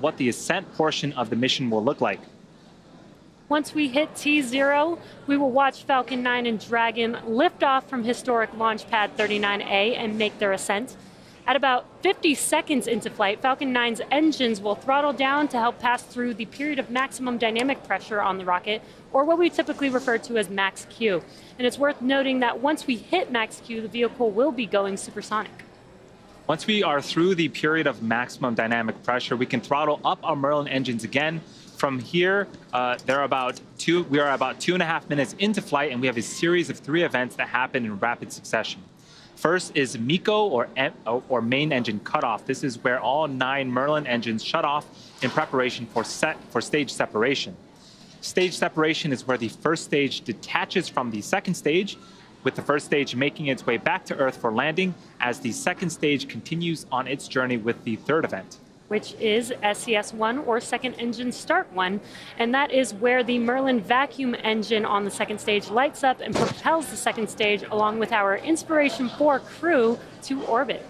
what the ascent portion of the mission will look like. Once we hit T0, we will watch Falcon 9 and Dragon lift off from historic launch pad 39A and make their ascent. At about 50 seconds into flight, Falcon 9's engines will throttle down to help pass through the period of maximum dynamic pressure on the rocket, or what we typically refer to as max Q. And it's worth noting that once we hit max Q, the vehicle will be going supersonic. Once we are through the period of maximum dynamic pressure, we can throttle up our Merlin engines again. From here, we are about 2.5 minutes into flight, and we have a series of 3 events that happen in rapid succession. First is MECO, or main engine cutoff. This is where all 9 Merlin engines shut off in preparation for stage separation. Stage separation is where the first stage detaches from the second stage, with the first stage making its way back to Earth for landing as the second stage continues on its journey with the third event, which is SES-1, or second engine start 1, and that is where the Merlin vacuum engine on the second stage lights up and propels the second stage along with our Inspiration4 crew to orbit.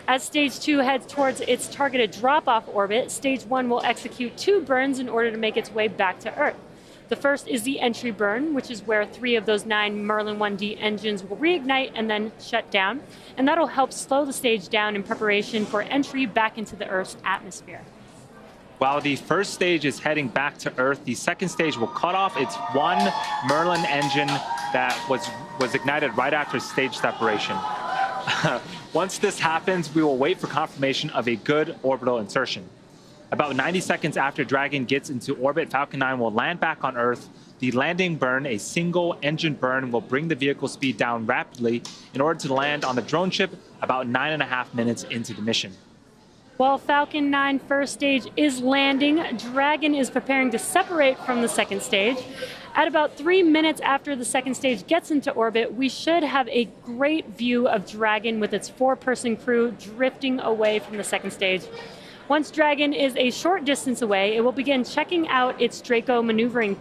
As stage 2 heads towards its targeted drop-off orbit, stage 1 will execute 2 burns in order to make its way back to Earth. The first is the entry burn, which is where 3 of those 9 Merlin 1D engines will reignite and then shut down, and that'll help slow the stage down in preparation for entry back into the Earth's atmosphere. While the first stage is heading back to Earth, the second stage will cut off its 1 Merlin engine that was ignited right after stage separation. Once this happens, we will wait for confirmation of a good orbital insertion. About 90 seconds after Dragon gets into orbit, Falcon 9 will land back on Earth. The landing burn, a single engine burn, will bring the vehicle speed down rapidly in order to land on the drone ship about 9.5 minutes into the mission. While Falcon 9 first stage is landing, Dragon is preparing to separate from the second stage. At about 3 minutes after the second stage gets into orbit, we should have a great view of Dragon with its 4-person crew drifting away from the second stage. Once Dragon is a short distance away, it will begin checking out its Draco maneuvering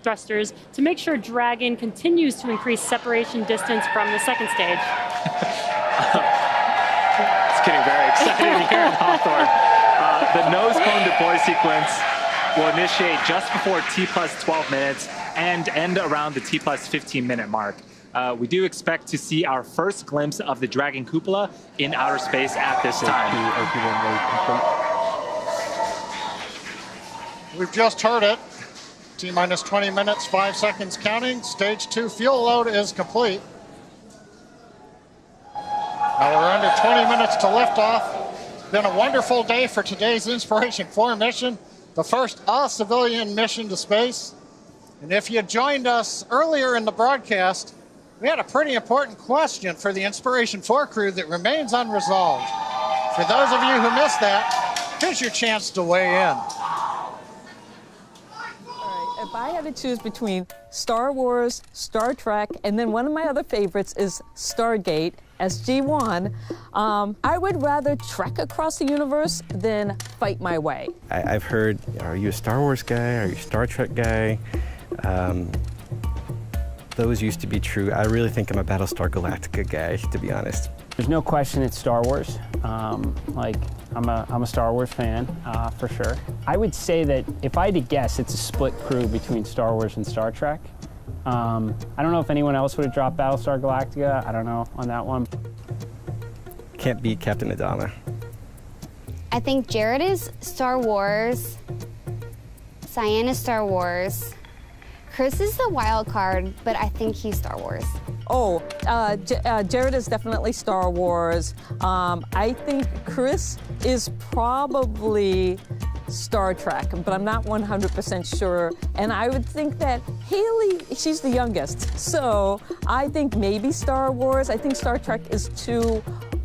thrusters to make sure Dragon continues to increase separation distance from the second stage. It's getting very exciting here in Hawthorne. The nose cone deploy sequence will initiate just before T plus 12 minutes and end around the T plus 15-minute mark. We do expect to see our first glimpse of the Dragon cupola in outer space at this time. We've just heard it. T minus 20 minutes, 5 seconds counting. Stage 2 fuel load is complete. Now we're under 20 minutes to liftoff. It's been a wonderful day for today's Inspiration4 mission, the first all-civilian mission to space. And if you joined us earlier in the broadcast, we had a pretty important question for the Inspiration4 crew that remains unresolved. For those of you who missed that, here's your chance to weigh in. If I had to choose between Star Wars, Star Trek, and then one of my other favorites is Stargate, SG-1, I would rather trek across the universe than fight my way. I've heard, are you a Star Wars guy? Are you a Star Trek guy? Those used to be true. I really think I'm a Battlestar Galactica guy, to be honest. There's no question it's Star Wars. I'm a Star Wars fan, for sure. I would say that if I had to guess, it's a split crew between Star Wars and Star Trek. I don't know if anyone else would have dropped Battlestar Galactica. I don't know on that one. Can't beat Captain Adama. I think Jared is Star Wars. Cyan is Star Wars. Chris is the wild card, but I think he's Star Wars. Oh, Jared is definitely Star Wars. I think Chris is probably Star Trek, but I'm not 100% sure. And I would think that Haley, she's the youngest, so I think maybe Star Wars. I think Star Trek is too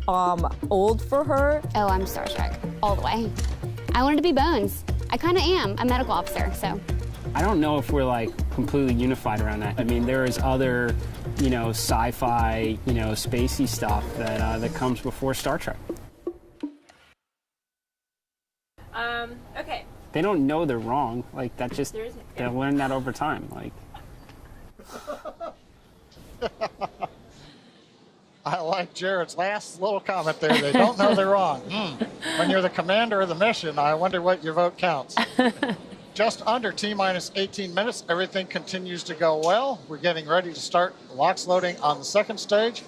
old for her. Oh, I'm Star Trek, all the way. I wanted to be Bones. I kind of am, a medical officer, so. I don't know if we're like completely unified around that. I mean, there is other, sci-fi, spacey stuff that comes before Star Trek. Okay. They don't know they're wrong. Like that just they'll learn that over time. Like. I like Jared's last little comment there. They don't know they're wrong. When you're the commander of the mission, I wonder what your vote counts. Just under T-minus 18 minutes, everything continues to go well. We're getting ready to start LOX loading on the second stage.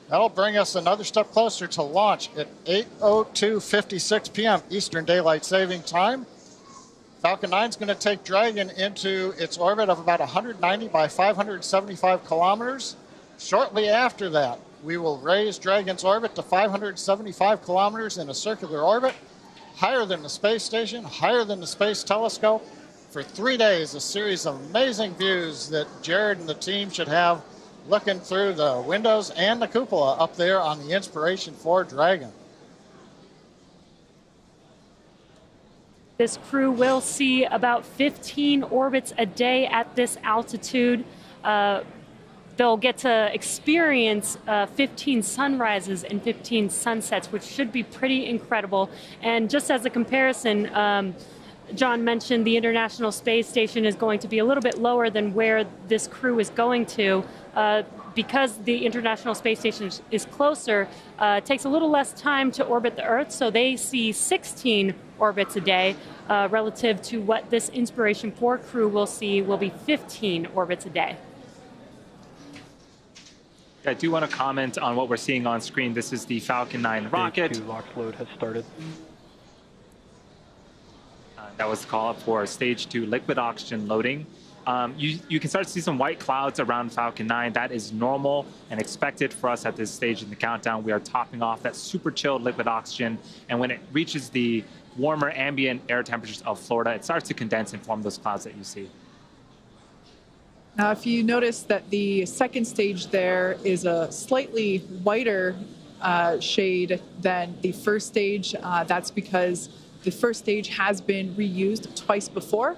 That'll bring us another step closer to launch at 8:02:56 p.m. Eastern Daylight Saving Time. Falcon 9 is going to take Dragon into its orbit of about 190 by 575 kilometers. Shortly after that, we will raise Dragon's orbit to 575 kilometers in a circular orbit, higher than the space station, higher than the space telescope. For 3 days, a series of amazing views that Jared and the team should have looking through the windows and the cupola up there on the Inspiration4 Dragon. This crew will see about 15 orbits a day at this altitude. They'll get to experience 15 sunrises and 15 sunsets, which should be pretty incredible. And just as a comparison, John mentioned the International Space Station is going to be a little bit lower than where this crew is going to. Because the International Space Station is closer, it takes a little less time to orbit the Earth, so they see 16 orbits a day, relative to what this Inspiration4 crew will see will be 15 orbits a day. I do want to comment on what we're seeing on screen. This is the Falcon 9 rocket. Stage 2 LOX load has started. That was the call up for stage 2 liquid oxygen loading. You can start to see some white clouds around Falcon 9. That is normal and expected for us at this stage in the countdown. We are topping off that super chilled liquid oxygen, and when it reaches the warmer ambient air temperatures of Florida, it starts to condense and form those clouds that you see. Now, if you notice that the second stage there is a slightly whiter shade than the first stage, that's because the first stage has been reused twice before.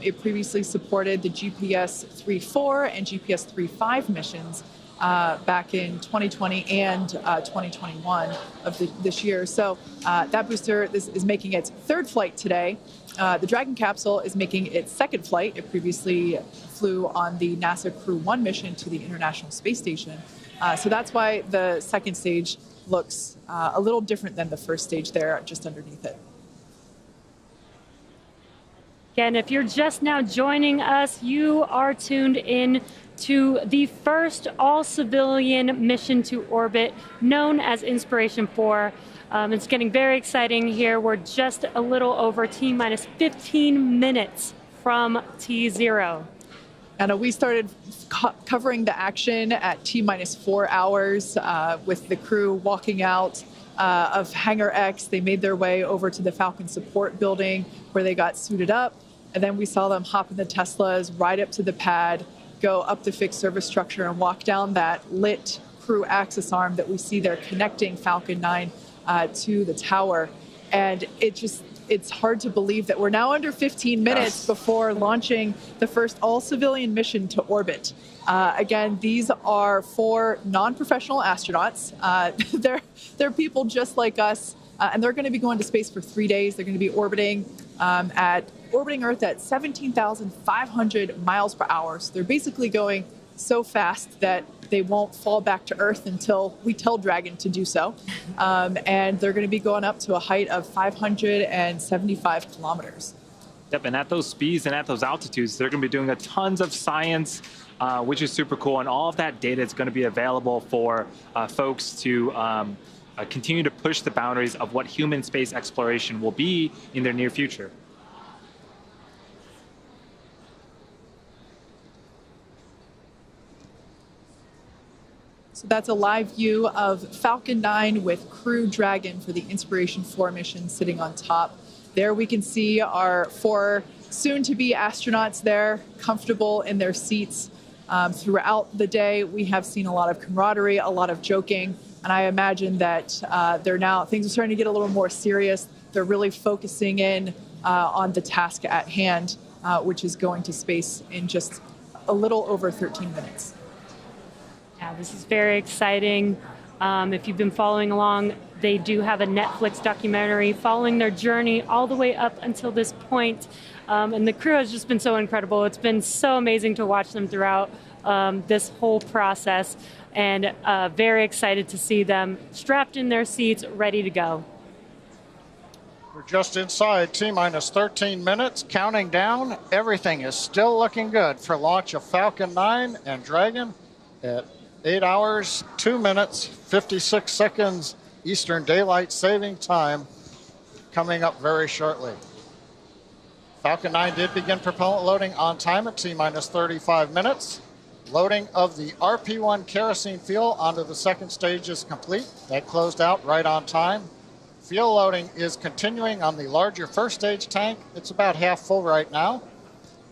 It previously supported the GPS 3.4 and GPS 3.5 missions back in 2020 and 2021 of this year. So that booster is making its third flight today. The Dragon capsule is making its second flight. It previously flew on the NASA Crew 1 mission to the International Space Station. So that's why the second stage looks a little different than the first stage there, just underneath it. Again, if you're just now joining us, you are tuned in to the first all-civilian mission to orbit known as Inspiration4. It's getting very exciting here. We're just a little over T-minus 15 minutes from T0. And we started covering the action at T-minus 4 hours with the crew walking out of Hangar X. They made their way over to the Falcon support building where they got suited up. And then we saw them hop in the Teslas, ride up to the pad, go up the fixed service structure and walk down that lit crew access arm that we see there connecting Falcon 9 to the tower. And it's hard to believe that we're now under 15 minutes before launching the first all-civilian mission to orbit. Again, these are 4 non-professional astronauts. They're people just like us, and they're going to be going to space for 3 days. They're going to be orbiting Earth at 17,500 miles per hour. So they're basically going so fast that they won't fall back to Earth until we tell Dragon to do so. And they're going to be going up to a height of 575 kilometers. Yep, and at those speeds and at those altitudes, they're going to be doing tons of science, which is super cool. And all of that data is going to be available for folks to continue to push the boundaries of what human space exploration will be in their near future. So that's a live view of Falcon 9 with Crew Dragon for the Inspiration4 mission sitting on top. There we can see our 4 soon-to-be astronauts there, comfortable in their seats. Throughout the day, we have seen a lot of camaraderie, a lot of joking, and I imagine that things are starting to get a little more serious. They're really focusing in on the task at hand, which is going to space in just a little over 13 minutes. Yeah, this is very exciting. If you've been following along, they do have a Netflix documentary following their journey all the way up until this point. And the crew has just been so incredible. It's been so amazing to watch them throughout this whole process, and very excited to see them strapped in their seats, ready to go. We're just inside T-minus 13 minutes, counting down. Everything is still looking good for launch of Falcon 9 and Dragon at 8 hours, 2 minutes, 56 seconds Eastern Daylight Saving Time, coming up very shortly. Falcon 9 did begin propellant loading on time at T-minus 35 minutes. Loading of the RP-1 kerosene fuel onto the second stage is complete. That closed out right on time. Fuel loading is continuing on the larger first stage tank. It's about half full right now.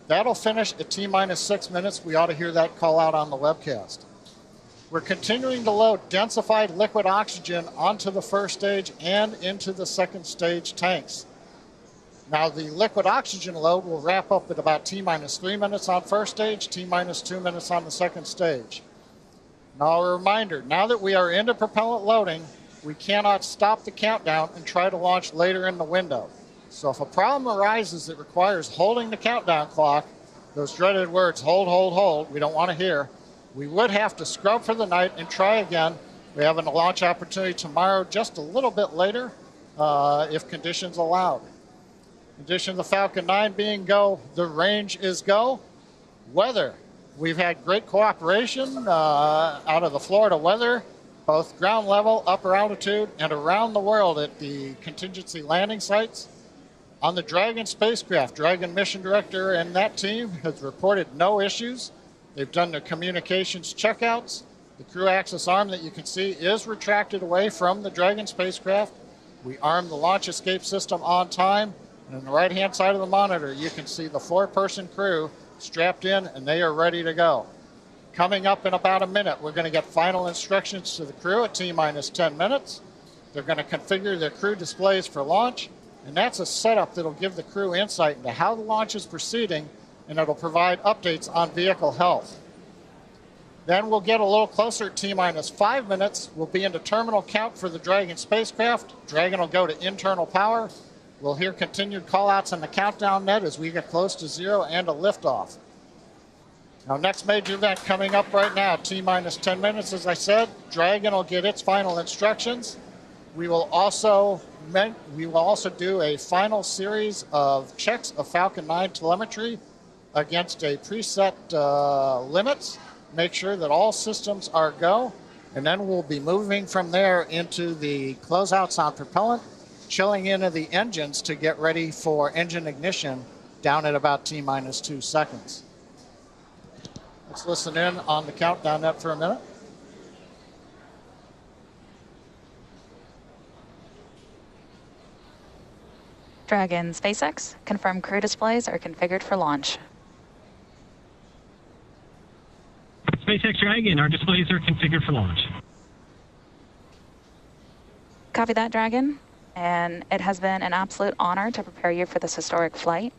That'll finish at T-minus 6 minutes. We ought to hear that call out on the webcast. We're continuing to load densified liquid oxygen onto the first stage and into the second stage tanks. Now the liquid oxygen load will wrap up at about T-minus 3 minutes on first stage, T-minus 2 minutes on the second stage. Now a reminder, now that we are into propellant loading, we cannot stop the countdown and try to launch later in the window. So if a problem arises that requires holding the countdown clock, those dreaded words, hold, hold, hold, we don't want to hear, we would have to scrub for the night and try again. We have a launch opportunity tomorrow just a little bit later if conditions allowed. Condition of the Falcon 9 being go, the range is go. Weather, we've had great cooperation out of the Florida weather, both ground level, upper altitude, and around the world at the contingency landing sites. On the Dragon spacecraft, Dragon mission director and that team has reported no issues. They've done their communications checkouts. The crew access arm that you can see is retracted away from the Dragon spacecraft. We armed the launch escape system on time. And on the right-hand side of the monitor, you can see the 4-person crew strapped in, and they are ready to go. Coming up in about a minute, we're going to get final instructions to the crew at T-minus 10 minutes. They're going to configure their crew displays for launch, and that's a setup that'll give the crew insight into how the launch is proceeding, and it'll provide updates on vehicle health. Then we'll get a little closer at T-minus 5 minutes. We'll be into terminal count for the Dragon spacecraft. Dragon will go to internal power. We'll hear continued callouts on the countdown net as we get close to 0 and a liftoff. Now, next major event coming up right now, T-minus 10 minutes, as I said. Dragon will get its final instructions. We will also do a final series of checks of Falcon 9 telemetry against a preset limits. Make sure that all systems are go. And then we'll be moving from there into the closeouts on propellant, chilling into the engines to get ready for engine ignition down at about T-minus 2 seconds. Let's listen in on the countdown net for a minute. Dragon SpaceX, confirm crew displays are configured for launch. SpaceX Dragon, our displays are configured for launch. Copy that, Dragon. And it has been an absolute honor to prepare you for this historic flight.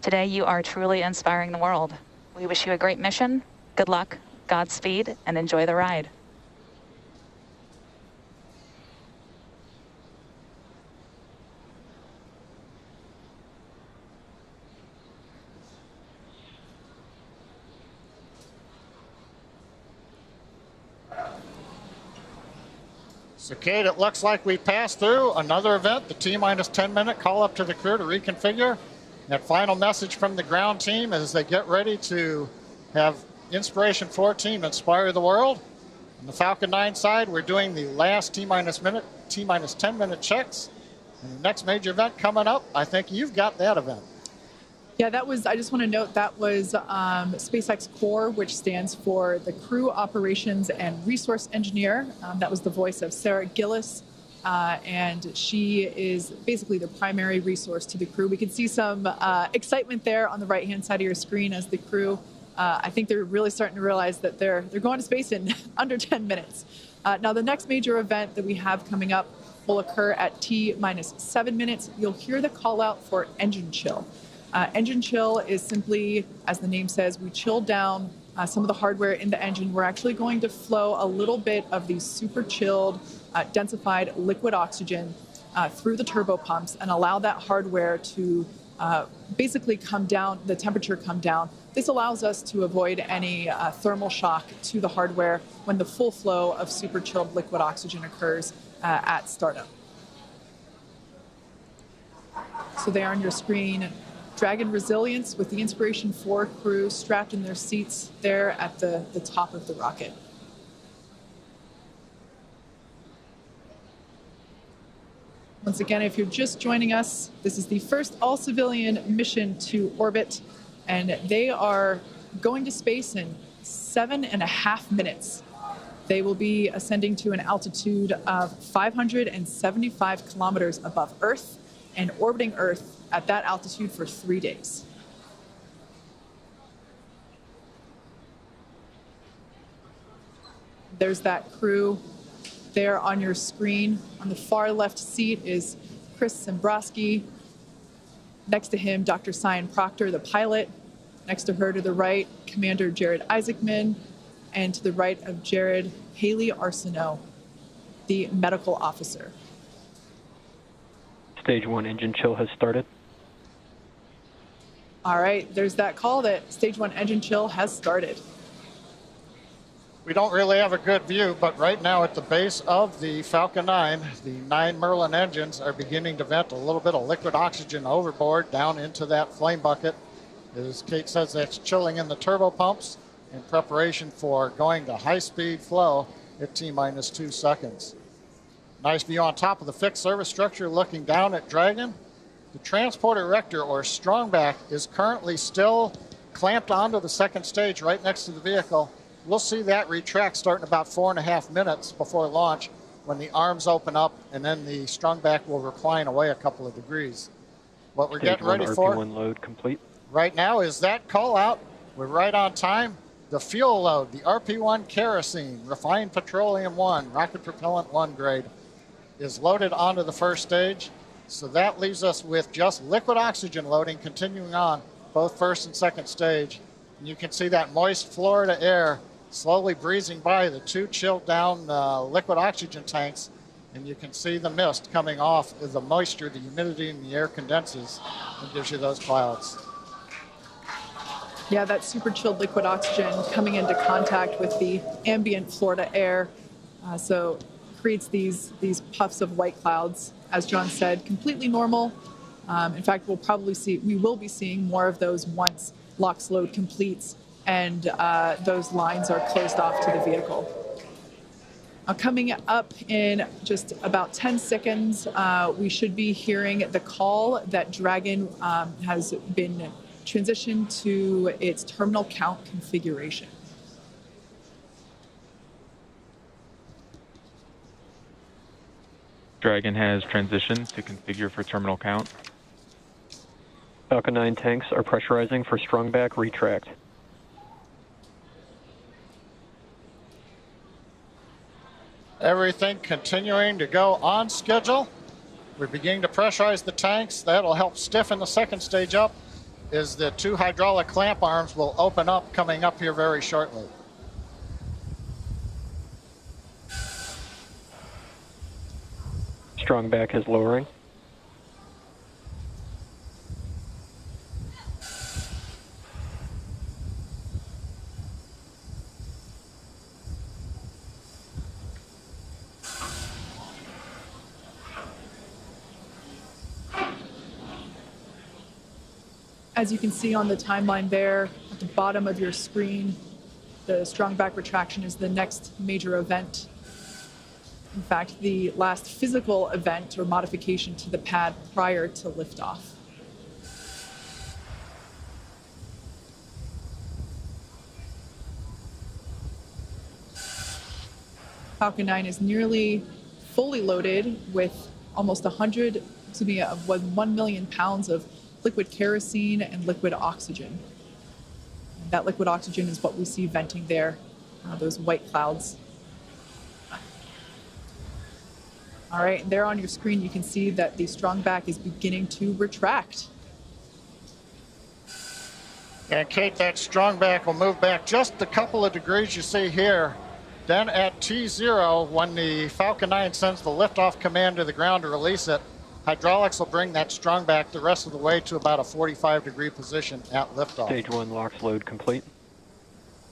Today, you are truly inspiring the world. We wish you a great mission, good luck, Godspeed, and enjoy the ride. So, Kate, it looks like we passed through another event, the T-minus 10 minute call up to the crew to reconfigure. That final message from the ground team as they get ready to have Inspiration4 team inspire the world. On the Falcon 9 side, we're doing the last T-minus 10 minute checks. And the next major event coming up, I think you've got that event. Yeah, that was, I just want to note, that was SpaceX Core, which stands for the Crew Operations and Resource Engineer. That was the voice of Sarah Gillis, and she is basically the primary resource to the crew. We can see some excitement there on the right-hand side of your screen as the crew, I think they're really starting to realize that they're going to space in under 10 minutes. Now, the next major event that we have coming up will occur at T-minus 7 minutes. You'll hear the call out for engine chill. Engine chill is simply, as the name says, we chill down some of the hardware in the engine. We're actually going to flow a little bit of the super chilled, densified liquid oxygen through the turbopumps and allow that hardware to basically come down, the temperature come down. This allows us to avoid any thermal shock to the hardware when the full flow of super chilled liquid oxygen occurs at startup. So there on your screen, Dragon Resilience with the Inspiration4 crew strapped in their seats there at the top of the rocket. Once again, if you're just joining us, this is the first all-civilian mission to orbit, and they are going to space in 7.5 minutes. They will be ascending to an altitude of 575 kilometers above Earth and orbiting Earth at that altitude for 3 days. There's that crew there on your screen. On the far left seat is Chris Zembrowski. Next to him, Dr. Cyan Proctor, the pilot. Next to her to the right, Commander Jared Isaacman. And to the right of Jared, Haley Arsenault, the medical officer. Stage 1 engine chill has started. All right, there's that call that Stage 1 engine chill has started. We don't really have a good view, but right now at the base of the Falcon 9, the 9 Merlin engines are beginning to vent a little bit of liquid oxygen overboard down into that flame bucket. As Kate says, that's chilling in the turbo pumps in preparation for going to high-speed flow at T-minus 2 seconds. Nice view on top of the fixed service structure looking down at Dragon. The transport erector, or strongback, is currently still clamped onto the second stage right next to the vehicle. We'll see that retract starting about 4.5 minutes before launch when the arms open up, and then the strongback will recline away a couple of degrees. What we're getting ready for RP1 load complete right now is that call out. We're right on time. The fuel load, the RP1 kerosene, refined petroleum 1, rocket propellant 1 grade, is loaded onto the first stage. So that leaves us with just liquid oxygen loading continuing on both first and second stage. And you can see that moist Florida air slowly breezing by the 2 chilled down liquid oxygen tanks. And you can see the mist coming off as the moisture, the humidity in the air condenses and gives you those clouds. Yeah, that super chilled liquid oxygen coming into contact with the ambient Florida air. So creates these puffs of white clouds. As John said, completely normal. In fact, we will be seeing more of those once LOX load completes and those lines are closed off to the vehicle. Coming up in just about 10 seconds, we should be hearing the call that Dragon has been transitioned to its terminal count configuration. Dragon has transitioned to configure for terminal count. Falcon 9 tanks are pressurizing for strongback retract. Everything continuing to go on schedule. We're beginning to pressurize the tanks. That'll help stiffen the second stage up as the 2 hydraulic clamp arms will open up coming up here very shortly. Strongback is lowering. As you can see on the timeline there at the bottom of your screen, the strongback retraction is the next major event. In fact, the last physical event or modification to the pad prior to liftoff. Falcon 9 is nearly fully loaded with almost 1 million pounds of liquid kerosene and liquid oxygen. And that liquid oxygen is what we see venting there, those white clouds. All right, there on your screen, you can see that the strongback is beginning to retract. And Kate, that strongback will move back just a couple of degrees you see here. Then at T0, when the Falcon 9 sends the liftoff command to the ground to release it, Hydraulics will bring that strong back the rest of the way to about a 45-degree position at liftoff. Stage 1 LOX load complete.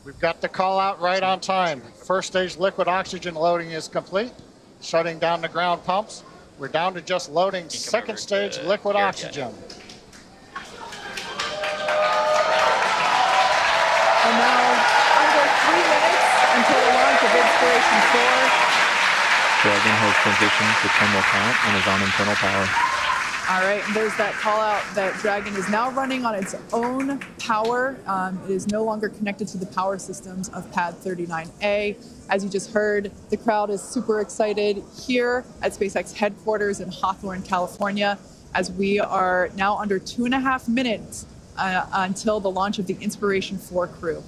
We've got the call out right on time. First stage liquid oxygen loading is complete. Shutting down the ground pumps. We're down to just loading second stage liquid oxygen. And now under 3 minutes until the launch of Inspiration4. Dragon has transitioned to terminal count and is on internal power. All right, and there's that call out that Dragon is now running on its own power. It is no longer connected to the power systems of Pad 39A. As you just heard, the crowd is super excited here at SpaceX headquarters in Hawthorne, California, as we are now under 2.5 minutes until the launch of the Inspiration4 crew.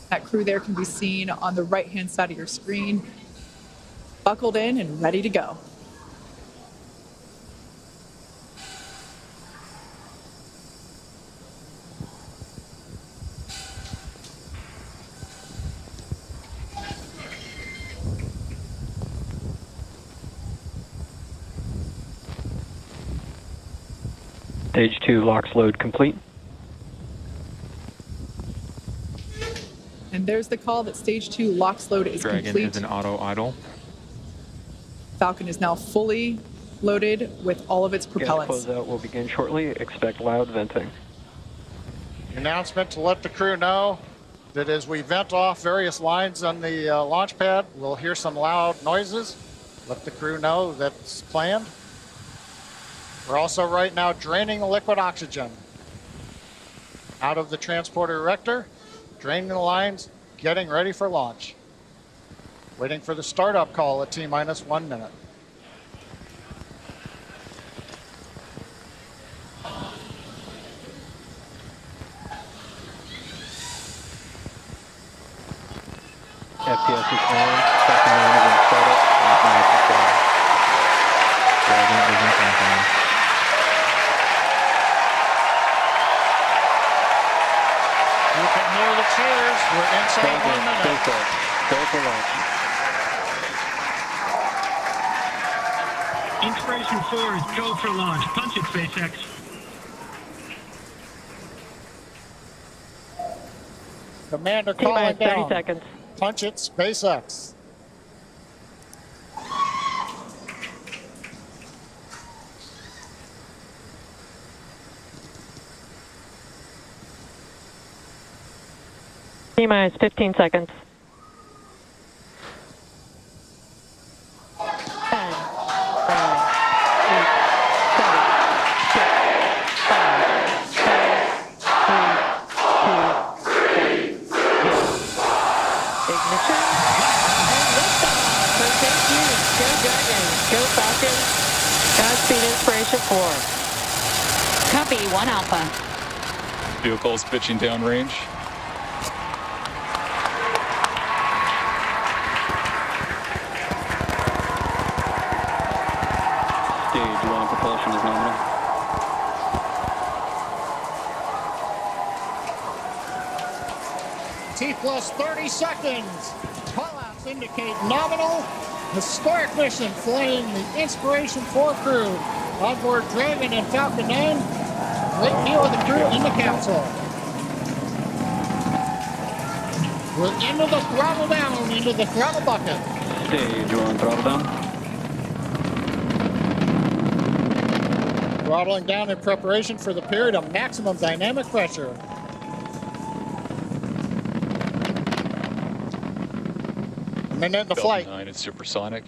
That crew there can be seen on the right-hand side of your screen, buckled in and ready to go. Stage 2 LOX load complete. And there's the call that stage 2 LOX load is Dragon complete. is an auto idle. Falcon is now fully loaded with all of its propellants. Gas closeout will begin shortly. Expect loud venting. The announcement to let the crew know that as we vent off various lines on the launch pad, we'll hear some loud noises. Let the crew know that's planned. We're also right now draining the liquid oxygen out of the transporter erector, draining the lines, getting ready for launch. Waiting for the startup call at T-minus 1 minute. FPS is on. Second round is in startup. And is on. Dragon is in countdown. You can hear the cheers. We're inside 1 minute. Go for launch. Inspiration4 is go for launch. Punch it, SpaceX. Commander calling down. 30 seconds. Punch it, SpaceX. T-minus 15 seconds. 10, 9, 8, 7, 6, 5, 4, 3, 2, 1. Ignition. And liftoff. So thank you. Go Dragon. Go Falcon. Godspeed Inspiration4. Copy, 1 Alpha. Vehicle is pitching downrange. Stage 1 propulsion is nominal. T plus 30 seconds. Callouts indicate nominal. Historic mission flying the Inspiration4 crew on board Dragon and Falcon 9. Great view of the crew in the capsule. We're into the throttle down, into the throttle bucket. Stage 1 throttle down. Throttling down in preparation for the period of maximum dynamic pressure. A minute into flight. 9 is supersonic.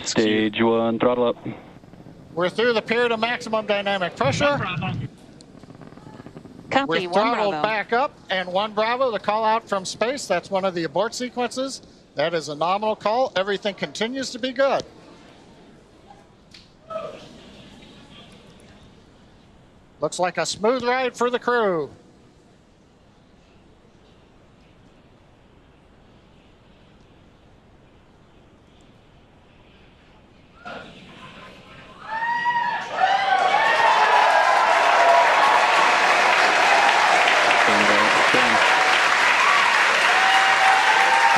Stage 1 throttle up. We're through the period of maximum dynamic pressure. Copy, We're 1 throttled Bravo. back up, and 1 Bravo, the call out from space. That's one of the abort sequences. That is a nominal call. Everything continues to be good. Looks like a smooth ride for the crew.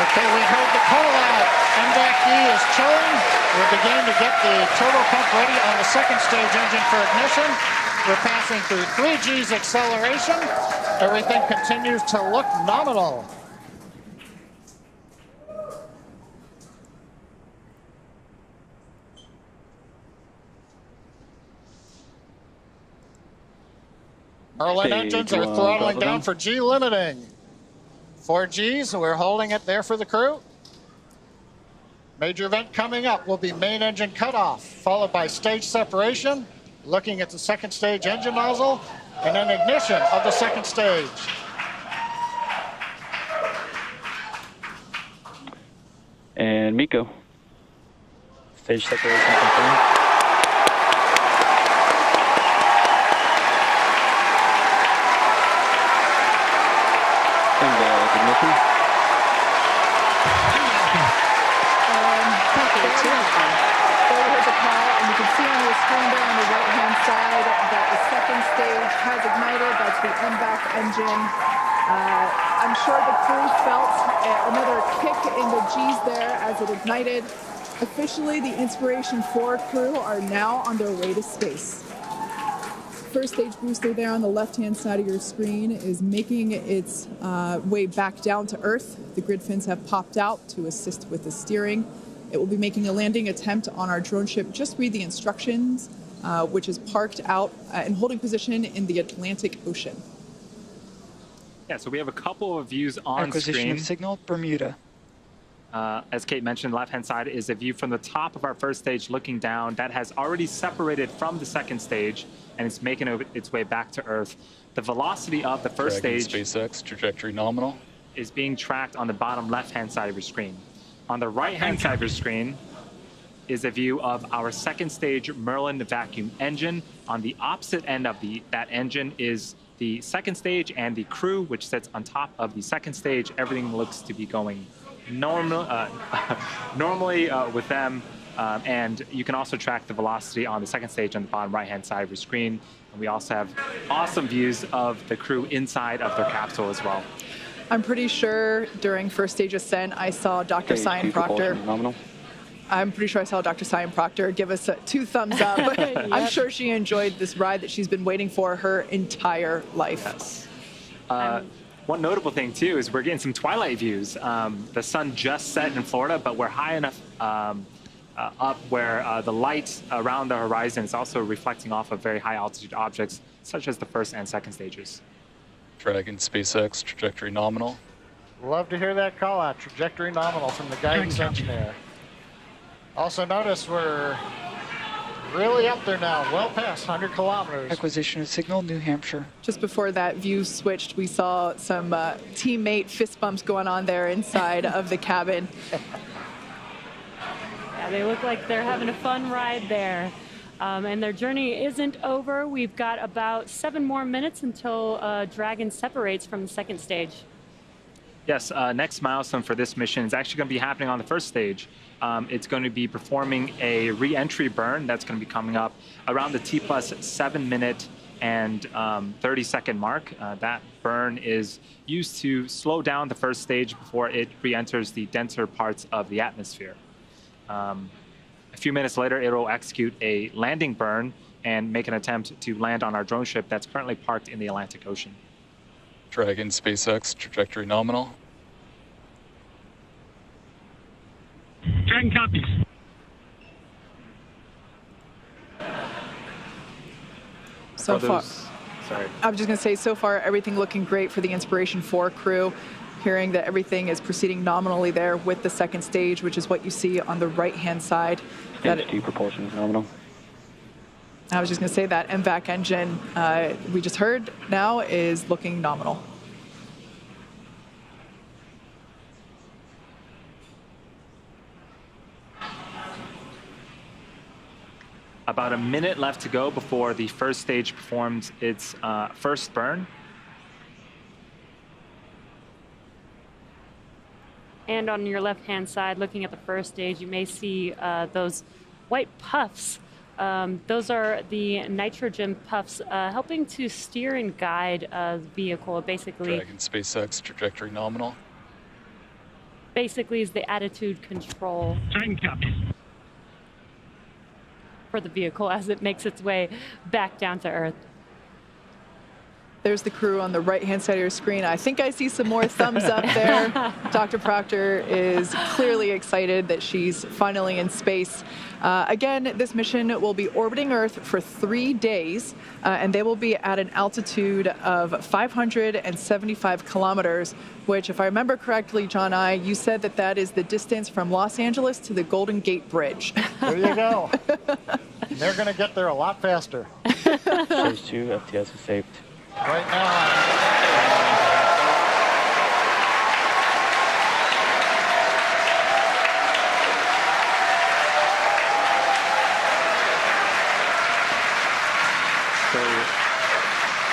Okay, we heard the call out. MVAC-E is chilling. We're beginning to get the turbo pump ready on the second stage engine for ignition. We're passing through 3 G's acceleration. Everything continues to look nominal. Merlin engines are throttling down for G limiting. 4 Gs, we're holding it there for the crew. Major event coming up will be main engine cutoff, followed by stage separation, looking at the second stage engine nozzle, and then ignition of the second stage. And Miko. Stage separation confirmed. Ignition. There was a call, and you can see on your screen there on the right-hand side that the second stage has ignited. That's the MVAC engine. I'm sure the crew felt another kick in the G's there as it ignited. Officially, the Inspiration4 crew are now on their way to space. First stage booster there on the left-hand side of your screen is making its way back down to Earth. The grid fins have popped out to assist with the steering. It will be making a landing attempt on our drone ship. Just read the instructions, which is parked out in holding position in the Atlantic Ocean. Yeah, so we have a couple of views on Acquisition screen. of signal, Bermuda. As Kate mentioned, the left-hand side is a view from the top of our first stage looking down. That has already separated from the second stage, and it's making its way back to Earth. The velocity of the first stage SpaceX trajectory nominal is being tracked on the bottom left-hand side of your screen. On the right-hand side of your screen is a view of our second stage Merlin vacuum engine. On the opposite end of that engine is the second stage and the crew, which sits on top of the second stage. Everything looks to be going normally with them. And you can also track the velocity on the second stage on the bottom right-hand side of your screen. And we also have awesome views of the crew inside of their capsule as well. I'm pretty sure during first stage ascent, I saw Dr. Cyan Proctor. I'm pretty sure I saw Dr. Cyan Proctor give us 2 thumbs up. Yep. I'm sure she enjoyed this ride that she's been waiting for her entire life. Yes. One notable thing, too, is we're getting some twilight views. The sun just set in Florida, but we're high enough up where the light around the horizon is also reflecting off of very high altitude objects, such as the first and second stages. Dragon SpaceX trajectory nominal. Love to hear that call out, trajectory nominal from the guidance engineer. Also notice we're really up there now, well past 100 kilometers. Acquisition of signal, New Hampshire. Just before that view switched, we saw some teammate fist bumps going on there inside of the cabin. Yeah, they look like they're having a fun ride there. And their journey isn't over. We've got about 7 more minutes until Dragon separates from the second stage. Yes, next milestone for this mission is actually going to be happening on the first stage. It's going to be performing a re-entry burn that's going to be coming up around the T+7 minute and 30-second mark. That burn is used to slow down the first stage before it re-enters the denser parts of the atmosphere. A few minutes later, it will execute a landing burn and make an attempt to land on our drone ship that's currently parked in the Atlantic Ocean. Dragon SpaceX trajectory nominal. Dragon copies. So far, sorry. I was just going to say, so far, everything looking great for the Inspiration4 crew. Hearing that everything is proceeding nominally there with the second stage, which is what you see on the right-hand side. Stage propulsion is nominal. I was just going to say that MVAC engine we just heard now is looking nominal. About a minute left to go before the first stage performs its first burn. And on your left-hand side, looking at the first stage, you may see those white puffs. Those are the nitrogen puffs helping to steer and guide the vehicle, basically. Dragon SpaceX trajectory nominal. Basically is the attitude control for the vehicle as it makes its way back down to Earth. There's the crew on the right-hand side of your screen. I think I see some more thumbs up there. Dr. Proctor is clearly excited that she's finally in space. Again, this mission will be orbiting Earth for 3 days, and they will be at an altitude of 575 kilometers, which, if I remember correctly, John you said that that is the distance from Los Angeles to the Golden Gate Bridge. There you go. They're going to get there a lot faster. Stage 2, FTS is saved. Right now, so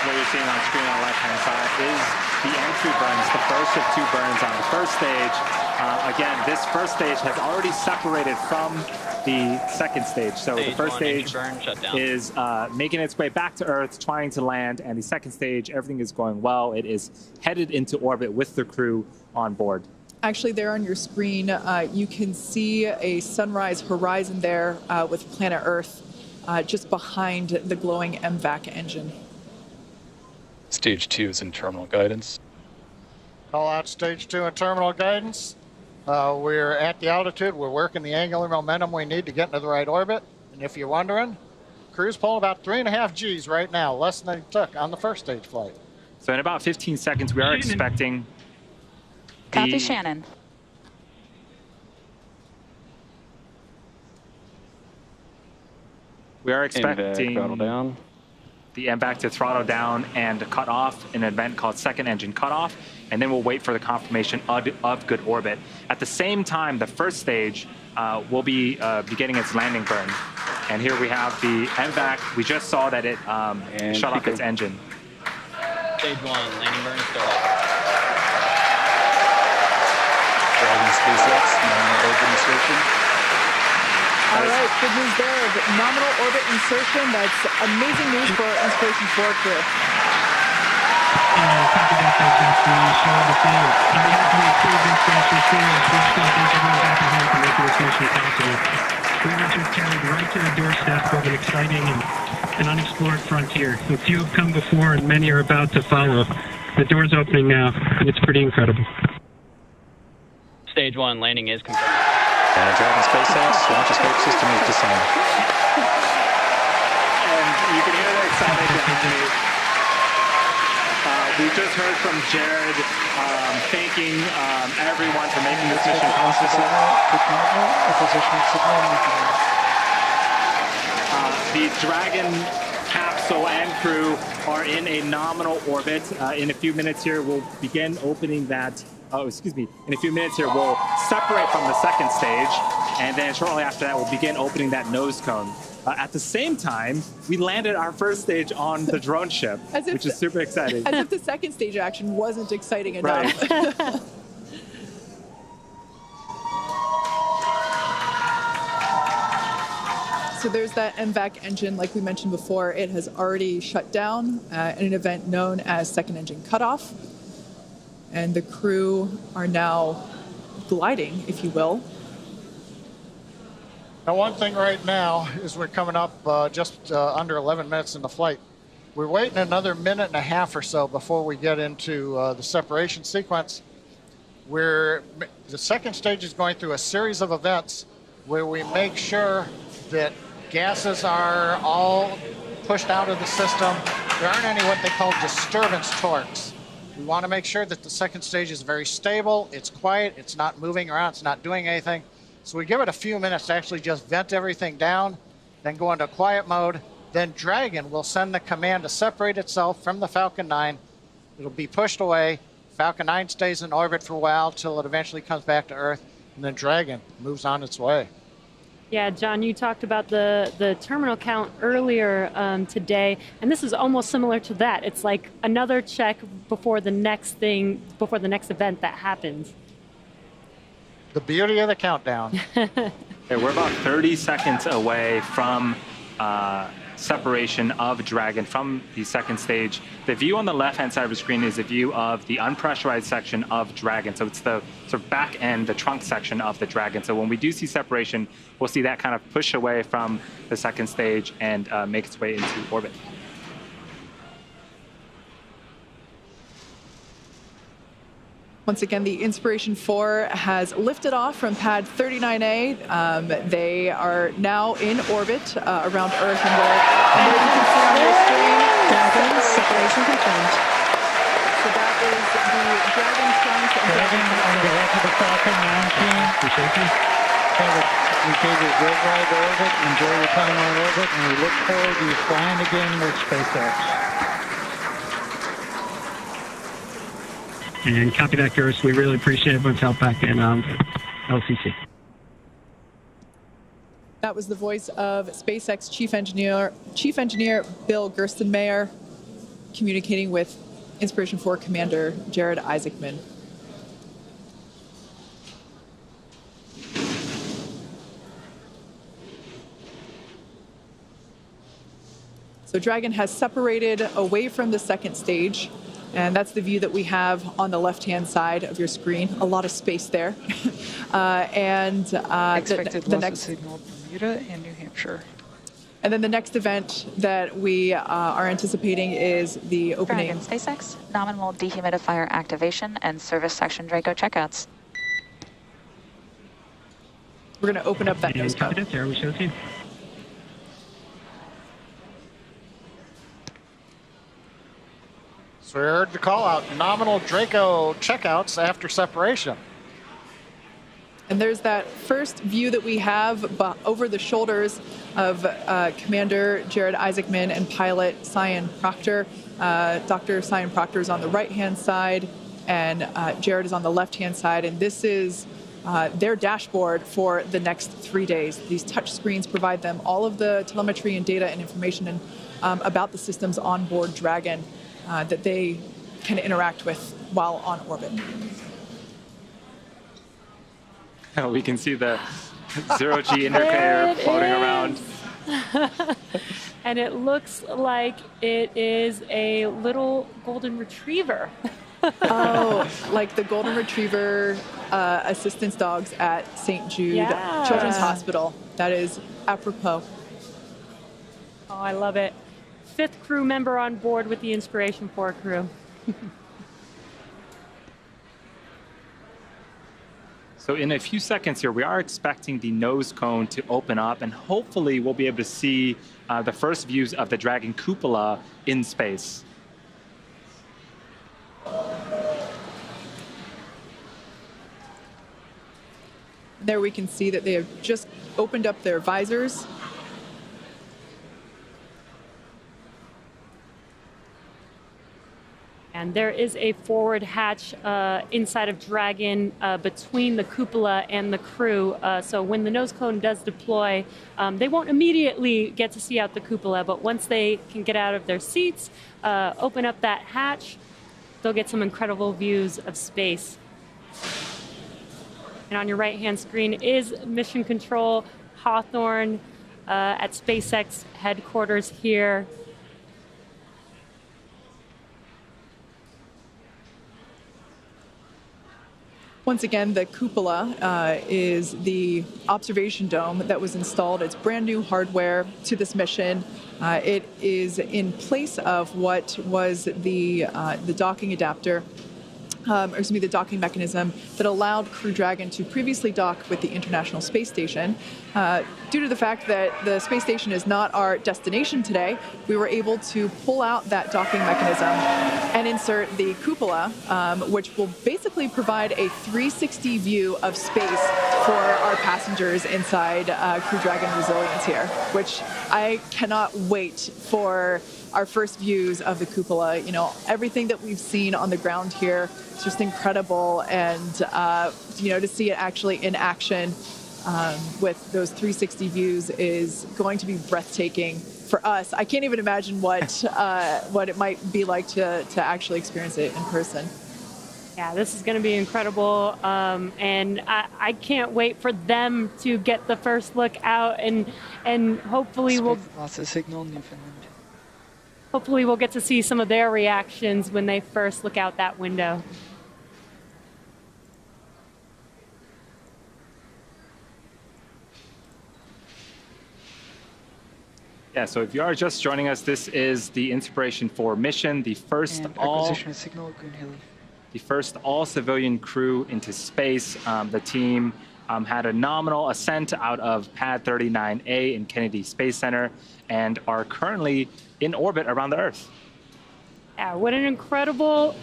what you're seeing on screen on the left-hand side is the entry burns, the first of 2 burns on the first stage. Again, this first stage has already separated from the second stage. So the first stage is making its way back to Earth, trying to land, and the second stage, everything is going well. It is headed into orbit with the crew on board. Actually, there on your screen, you can see a sunrise horizon there with planet Earth just behind the glowing MVAC engine. Stage 2 is in terminal guidance. call out stage 2 and terminal guidance. We're at the altitude. We're working the angular momentum we need to get into the right orbit. And if you're wondering, crew's pulling about 3.5 Gs right now, less than they took on the first stage flight. So in about 15 seconds, we are expecting Copy, Shannon. We are expecting throttle down. The MVAC to throttle down and cut off an event called second engine cutoff, and then we'll wait for the confirmation of good orbit. At the same time, the first stage will be beginning its landing burn. And here we have the MVAC. We just saw that it shut off its engine. Stage 1, landing burn startup. Dragon SpaceX, nominal orbit insertion. All right, good news there. Nominal orbit insertion. That's amazing news for our Inspiration4 crew. And copy that, Jackson. We show the thing. On behalf of the crew of Inspiration4, we're just going to thank everyone back at home for making this mission possible. We were just carried right to the doorstep of an exciting and unexplored frontier. A few have come before, and many are about to follow. The door's opening now, and it's pretty incredible. Stage 1, landing is confirmed. Dragon SpaceX, launch escape system is disarmed. And you can hear the excitement behind me. We just heard from Jared thanking everyone for making this mission possible. The Dragon capsule and crew are in a nominal orbit. In a few minutes here, we'll begin opening that. In a few minutes here, we'll separate from the second stage, and then shortly after that, we'll begin opening that nose cone. At the same time, we landed our first stage on the drone ship, which is super exciting. As if the second stage action wasn't exciting enough. Right. So there's that MVAC engine, like we mentioned before. It has already shut down in an event known as second engine cutoff. And the crew are now gliding, if you will. Now, one thing right now is we're coming up just under 11 minutes in the flight. We're waiting another minute and a half or so before we get into the separation sequence. The second stage is going through a series of events where we make sure that gases are all pushed out of the system. There aren't any what they call disturbance torques. We want to make sure that the second stage is very stable, it's quiet, it's not moving around, it's not doing anything. So we give it a few minutes to actually just vent everything down, then go into quiet mode. Then Dragon will send the command to separate itself from the Falcon 9. It'll be pushed away. Falcon 9 stays in orbit for a while till it eventually comes back to Earth, and then Dragon moves on its way. Yeah, John, you talked about the terminal count earlier today, and this is almost similar to that. It's like another check before the next event that happens. The beauty of the countdown. We're about 30 seconds away from separation of Dragon from the second stage. The view on the left-hand side of the screen is a view of the unpressurized section of Dragon. So it's the sort of back end, the trunk section of the Dragon. So when we do see separation, we'll see that kind of push away from the second stage and make its way into orbit. Once again, the Inspiration4 has lifted off from pad 39A. They are now in orbit around Earth, and there you can see on your screen, Dragon separation confirmed. So that is the Dragon trunk. Dragon on behalf of the Falcon 9 team, for safety. We gave you a great ride to orbit. Enjoy your time on orbit, and we look forward to you flying again with SpaceX. And copy that, Curtis. We really appreciate everyone's help back in LCC. That was the voice of SpaceX Chief Engineer Bill Gerstenmaier communicating with Inspiration4 Commander Jared Isaacman. So Dragon has separated away from the second stage. And that's the view that we have on the left-hand side of your screen. A lot of space there. Expected the loss next of signal Bermuda and New Hampshire. And then the next event that we are anticipating is the opening. Dragon SpaceX, nominal dehumidifier activation and service section Draco checkouts. We're going to open up that nose cone. There we show you. So we heard the call out, nominal Draco checkouts after separation. And there's that first view that we have over the shoulders of Commander Jared Isaacman and pilot Cyan Proctor. Dr. Cyan Proctor is on the right-hand side, and Jared is on the left-hand side. And this is their dashboard for the next 3 days. These touch screens provide them all of the telemetry and data and information about the systems on board Dragon that they can interact with while on orbit. We can see the zero-G indicator floating around. And it looks like it is a little golden retriever. Oh, like the golden retriever assistance dogs at St. Jude Children's Hospital. That is apropos. Oh, I love it. 5th crew member on board with the Inspiration4 crew. So in a few seconds here, we are expecting the nose cone to open up, and hopefully we'll be able to see the first views of the Dragon cupola in space. There we can see that they have just opened up their visors. And there is a forward hatch inside of Dragon between the cupola and the crew. So when the nose cone does deploy, they won't immediately get to see out the cupola, but once they can get out of their seats, open up that hatch, they'll get some incredible views of space. And on your right-hand screen is Mission Control Hawthorne at SpaceX headquarters here. Once again, the cupola is the observation dome that was installed. It's brand new hardware to this mission. It is in place of what was the docking adapter, the docking mechanism that allowed Crew Dragon to previously dock with the International Space Station. Due to the fact that the space station is not our destination today, we were able to pull out that docking mechanism and insert the cupola, which will basically provide a 360 view of space for our passengers inside Crew Dragon Resilience here, which I cannot wait for our first views of the cupola. You know, everything that we've seen on the ground here, it's just incredible, and to see it actually in action with those 360 views is going to be breathtaking for us. I can't even imagine what it might be like to actually experience it in person. Yeah, this is going to be incredible, and I can't wait for them to get the first look out, and hopefully Lots of signal, Newfoundland. hopefully we'll get to see some of their reactions when they first look out that window. Yeah, so if you are just joining us, this is the Inspiration4 mission, the first acquisition of signal, Green Haley. The first all-civilian crew into space. The team had a nominal ascent out of Pad 39A in Kennedy Space Center and are currently in orbit around the Earth. Yeah, what an incredible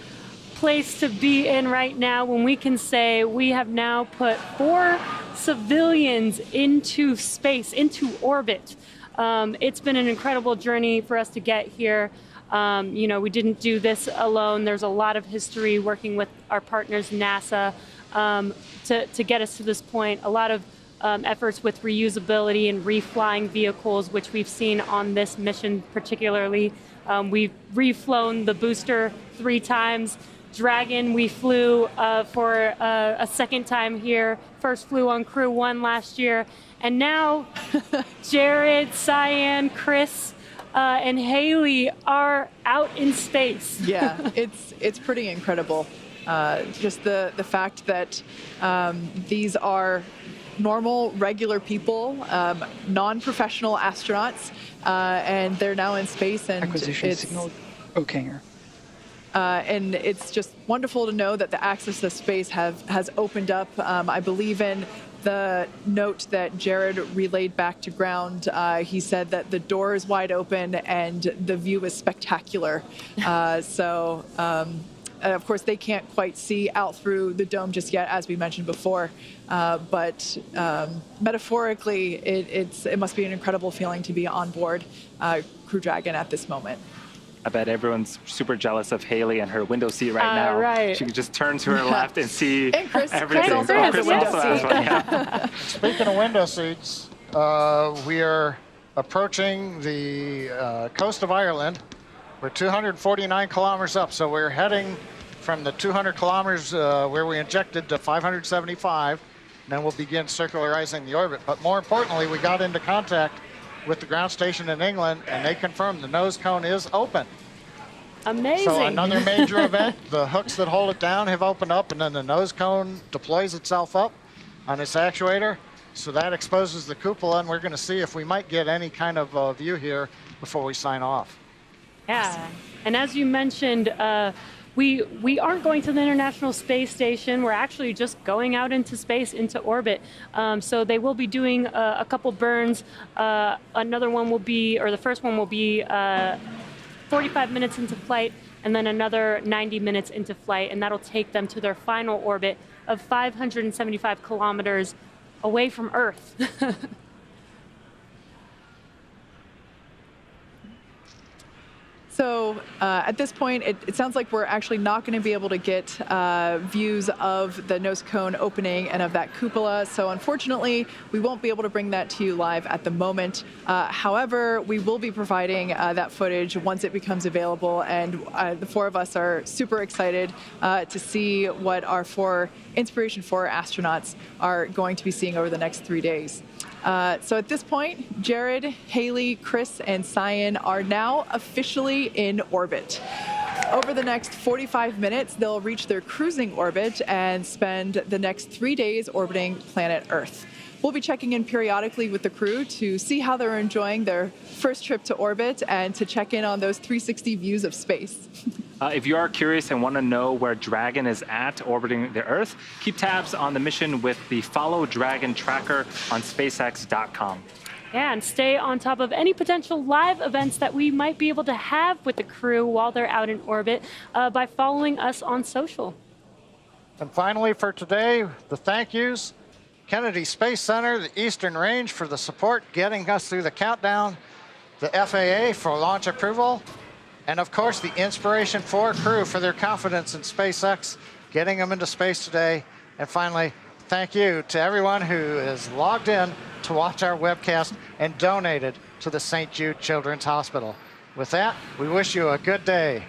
place to be in right now when we can say we have now put 4 civilians into space, into orbit. It's been an incredible journey for us to get here. You know, we didn't do this alone. There's a lot of history working with our partners, NASA, to get us to this point. A lot of efforts with reusability and reflying vehicles, which we've seen on this mission particularly. We've reflown the booster 3 times. Dragon, we flew for a second time here. First flew on Crew 1 last year. And now Jared, Cyan, Chris, and Haley are out in space. Yeah, it's pretty incredible. Just the fact that these are normal, regular people, non-professional astronauts, and they're now in space. And acquisition signal, Okanger. And it's just wonderful to know that the access to space has opened up. I believe in the note that Jared relayed back to ground. He said that the door is wide open and the view is spectacular. Of course, they can't quite see out through the dome just yet, as we mentioned before. But metaphorically, it must be an incredible feeling to be on board Crew Dragon at this moment. I bet everyone's super jealous of Haley and her window seat right now. Right. She can just turn to her left and see Chris, everything. Chris also has a window has seat. one, yeah. Speaking of window seats, we are approaching the coast of Ireland. We're 249 kilometers up, so we're heading from the 200 kilometers where we injected to 575, and then we'll begin circularizing the orbit. But more importantly, we got into contact with the ground station in England, and they confirmed the nose cone is open. Amazing. So another major event, the hooks that hold it down have opened up, and then the nose cone deploys itself up on its actuator. So that exposes the cupola, and we're going to see if we might get any kind of view here before we sign off. Yeah, and as you mentioned, we aren't going to the International Space Station. We're actually just going out into space, into orbit. So they will be doing a couple burns. Another one will be, or the first one will be 45 minutes into flight, and then another 90 minutes into flight, and that'll take them to their final orbit of 575 kilometers away from Earth. So at this point, it sounds like we're actually not going to be able to get views of the nose cone opening and of that cupola. So unfortunately, we won't be able to bring that to you live at the moment. However, we will be providing that footage once it becomes available. And the 4 of us are super excited to see what our 4 Inspiration4 astronauts are going to be seeing over the next 3 days. So at this point, Jared, Haley, Chris, and Cyan are now officially in orbit. Over the next 45 minutes, they'll reach their cruising orbit and spend the next 3 days orbiting planet Earth. We'll be checking in periodically with the crew to see how they're enjoying their first trip to orbit and to check in on those 360 views of space. If you are curious and want to know where Dragon is at orbiting the Earth, keep tabs on the mission with the Follow Dragon tracker on SpaceX.com. Yeah, and stay on top of any potential live events that we might be able to have with the crew while they're out in orbit by following us on social. And finally for today, the thank yous. Kennedy Space Center, the Eastern Range for the support getting us through the countdown, the FAA for launch approval, and of course the Inspiration4 crew for their confidence in SpaceX, getting them into space today. And finally, thank you to everyone who is logged in to watch our webcast and donated to the St. Jude Children's Hospital. With that, we wish you a good day.